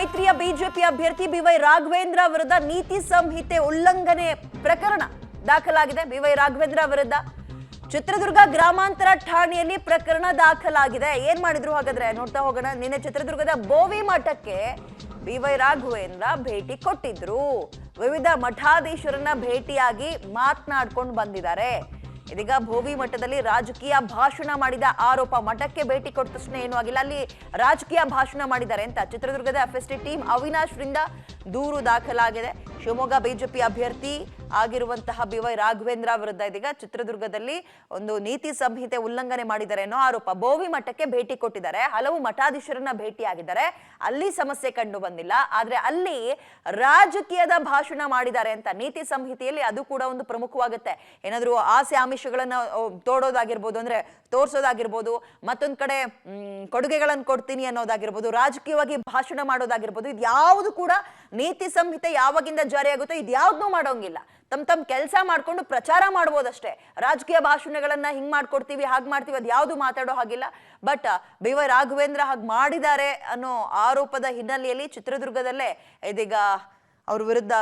ಮೈತ್ರಿಯ ಬಿಜೆಪಿ ಅಭ್ಯರ್ಥಿ ಬಿವೈ ರಾಘವೇಂದ್ರ ವಿರುದ್ಧ ನೀತಿ ಸಂಹಿತೆ ಉಲ್ಲಂಘನೆ ಪ್ರಕರಣ ದಾಖಲಾಗಿದೆ. ಬಿವೈ ರಾಘವೇಂದ್ರ ವಿರುದ್ಧ ಚಿತ್ರದುರ್ಗ ಗ್ರಾಮಾಂತರ ಠಾಣೆಯಲ್ಲಿ ಪ್ರಕರಣ ದಾಖಲಾಗಿದೆ. ಏನ್ ಮಾಡಿದ್ರು ಹಾಗಾದ್ರೆ ನೋಡ್ತಾ ಹೋಗೋಣ. ನಿನ್ನೆ ಚಿತ್ರದುರ್ಗದ ಬೋವಿ ಮಠಕ್ಕೆ ಬಿವೈ ರಾಘವೇಂದ್ರ ಭೇಟಿ ಕೊಟ್ಟಿದ್ರು. ವಿವಿಧ ಮಠಾಧೀಶರನ್ನ ಭೇಟಿಯಾಗಿ ಮಾತನಾಡ್ಕೊಂಡು ಬಂದಿದ್ದಾರೆ. ಇದೀಗ ಬೋವಿ ಮಠದಲ್ಲಿ ರಾಜಕೀಯ ಭಾಷಣ ಮಾಡಿದ ಆರೋಪ. ಮಠಕ್ಕೆ ಭೇಟಿ ಕೊಟ್ಟ ತಕ್ಷಣ ಏನೂ ಆಗಿಲ್ಲ, ಅಲ್ಲಿ ರಾಜಕೀಯ ಭಾಷಣ ಮಾಡಿದ್ದಾರೆ ಅಂತ ಚಿತ್ರದುರ್ಗದ FST ಟೀಮ್ ಅವಿನಾಶ್ ರಿಂದ ದೂರು ದಾಖಲಾಗಿದೆ. ಶಿವಮೊಗ್ಗ ಬಿಜೆಪಿ ಅಭ್ಯರ್ಥಿ ಆಗಿರುವಂತಹ ಬಿವೈ ರಾಘವೇಂದ್ರ ವಿರುದ್ಧ ಇದೀಗ ಚಿತ್ರದುರ್ಗದಲ್ಲಿ ಒಂದು ನೀತಿ ಸಂಹಿತೆ ಉಲ್ಲಂಘನೆ ಮಾಡಿದ್ದಾರೆ ಅನ್ನೋ ಆರೋಪ. ಬೋವಿ ಮಠಕ್ಕೆ ಭೇಟಿ ಕೊಟ್ಟಿದ್ದಾರೆ, ಹಲವು ಮಠಾಧೀಶರನ್ನ ಭೇಟಿಯಾಗಿದ್ದಾರೆ, ಅಲ್ಲಿ ಸಮಸ್ಯೆ ಕಂಡು ಬಂದಿಲ್ಲ. ಆದ್ರೆ ಅಲ್ಲಿ ರಾಜಕೀಯದ ಭಾಷಣ ಮಾಡಿದ್ದಾರೆ ಅಂತ ನೀತಿ ಸಂಹಿತೆಯಲ್ಲಿ ಅದು ಕೂಡ ಒಂದು ಪ್ರಮುಖವಾಗುತ್ತೆ. ಏನಾದ್ರೂ ಆಸೆ ಆಮಿಷಗಳನ್ನ ತೋಡೋದಾಗಿರ್ಬೋದು, ಅಂದ್ರೆ ತೋರ್ಸೋದಾಗಿರ್ಬೋದು, ಮತ್ತೊಂದ್ ಕಡೆ ಕೊಡುಗೆಗಳನ್ನು ಕೊಡ್ತೀನಿ ಅನ್ನೋದಾಗಿರ್ಬೋದು, ರಾಜಕೀಯವಾಗಿ ಭಾಷಣ ಮಾಡೋದಾಗಿರ್ಬೋದು, ಇದ್ಯಾವುದು ಕೂಡ ನೀತಿ ಸಂಹಿತೆ ಯಾವಾಗಿಂದ ಜಾರಿಯಾಗುತ್ತೋ ಇದ್ಯಾವ್ದನ್ನೂ ಮಾಡೋಂಗಿಲ್ಲ. ತಮ್ಮ ಕೆಲಸ ಮಾಡ್ಕೊಂಡು ಪ್ರಚಾರ ಮಾಡ್ಬೋದಷ್ಟೇ. ರಾಜಕೀಯ ಭಾಷಣಗಳನ್ನ ಹಿಂಗ್ ಮಾಡ್ಕೊಡ್ತೀವಿ ಹಾಗೆ ಮಾಡ್ತೀವಿ ಅದು ಯಾವ್ದು ಮಾತಾಡೋ ಹಾಗಿಲ್ಲ. ಬಟ್ ಬಿವೈ ರಾಘವೇಂದ್ರ ಹಾಗೆ ಮಾಡಿದ್ದಾರೆ ಅನ್ನೋ ಆರೋಪದ ಹಿನ್ನೆಲೆಯಲ್ಲಿ ಚಿತ್ರದುರ್ಗದಲ್ಲೇ ಇದೀಗ ಅವ್ರ ವಿರುದ್ಧ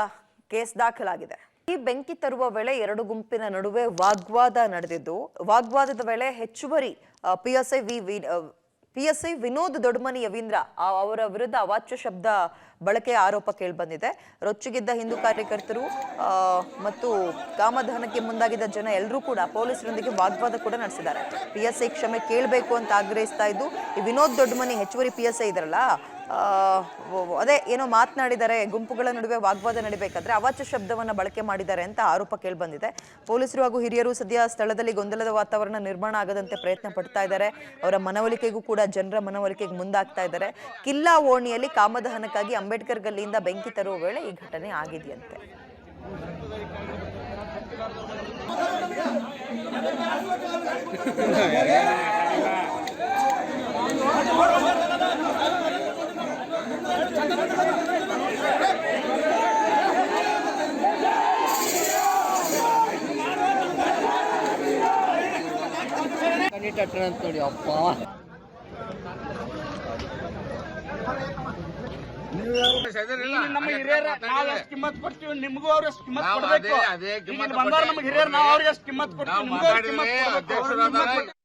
ಕೇಸ್ ದಾಖಲಾಗಿದೆ. ಈ ಬೆಂಕಿ ತರುವ ವೇಳೆ ಎರಡು ಗುಂಪಿನ ನಡುವೆ ವಾಗ್ವಾದ ನಡೆದಿದ್ದು, ವಾಗ್ವಾದದ ವೇಳೆ ಹೆಚ್ಚುವರಿ PSI ವಿನೋದ್ ದೊಡ್ಮನಿ ಯವೀಂದ್ರ ಅವರ ವಿರುದ್ಧ ಅವಾಚ್ಯ ಶಬ್ದ ಬಳಕೆಯ ಆರೋಪ ಕೇಳಿಬಂದಿದೆ. ರೊಚ್ಚಿಗಿದ್ದ ಹಿಂದೂ ಕಾರ್ಯಕರ್ತರು ಮತ್ತು ಕಾಮದಹನಕ್ಕೆ ಮುಂದಾಗಿದ್ದ ಜನ ಎಲ್ಲರೂ ಕೂಡ ಪೊಲೀಸರೊಂದಿಗೆ ವಾಗ್ವಾದ ಕೂಡ ನಡೆಸಿದ್ದಾರೆ. PSI ಕ್ಷಮೆ ಕೇಳಬೇಕು ಅಂತ ಆಗ್ರಹಿಸ್ತಾ ಇದ್ದು, ಈ ವಿನೋದ್ ದೊಡ್ಮನಿ ಹೆಚ್ಚುವರಿ PSI ಇದಾರಲ್ಲ, ಅದೇ ಏನೋ ಮಾತನಾಡಿದ್ದಾರೆ, ಗುಂಪುಗಳ ನಡುವೆ ವಾಗ್ವಾದ ನಡಿಬೇಕಾದ್ರೆ ಅವಾಚ್ಯ ಶಬ್ದವನ್ನ ಬಳಕೆ ಮಾಡಿದ್ದಾರೆ ಅಂತ ಆರೋಪ ಕೇಳಿಬಂದಿದೆ. ಪೊಲೀಸರು ಹಾಗೂ ಹಿರಿಯರು ಸದ್ಯ ಸ್ಥಳದಲ್ಲಿ ಗೊಂದಲದ ವಾತಾವರಣ ನಿರ್ಮಾಣ ಆಗದಂತೆ ಪ್ರಯತ್ನ ಪಡ್ತಾ ಇದ್ದಾರೆ. ಅವರ ಮನವೊಲಿಕೆಗೂ ಕೂಡ ಜನರ ಮನವೊಲಿಕೆಗೆ ಮುಂದಾಗ್ತಾ ಇದ್ದಾರೆ. ಕಿಲ್ಲಾ ಓಣಿಯಲ್ಲಿ ಕಾಮದಹನಕ್ಕಾಗಿ ಅಂಬೇಡ್ಕರ್ ಗಲ್ಲಿಯಿಂದ ಬೆಂಕಿ ತರುವ ವೇಳೆ ಈ ಘಟನೆ ಆಗಿದೆಯಂತೆ. ನೋಡಿ ಅಪ್ಪ, ನಮ್ಮ ಹಿರಿಯರ ನಾವು ಎಷ್ಟು ಕಿಮ್ಮತ್ ಕೊಡ್ತೀವಿ ನಿಮಗೂ ಅವ್ರ ಎಷ್ಟು ಕಿಮ್ಮತ್ ಕೊಡ್ಬೇಕು. ಬಂದವ್ರು ನಮ್ಗೆ ಹಿರಿಯರು ನಾವು ಅವ್ರಿಗೆ ಎಷ್ಟು ಕಿಮ್ಮತ್ ಕೊಡ್ತೀವಿ, ನಿಮಗೂ ಕಿಮ್ಮತ್ ಕೊಡ್ಬೇಕು.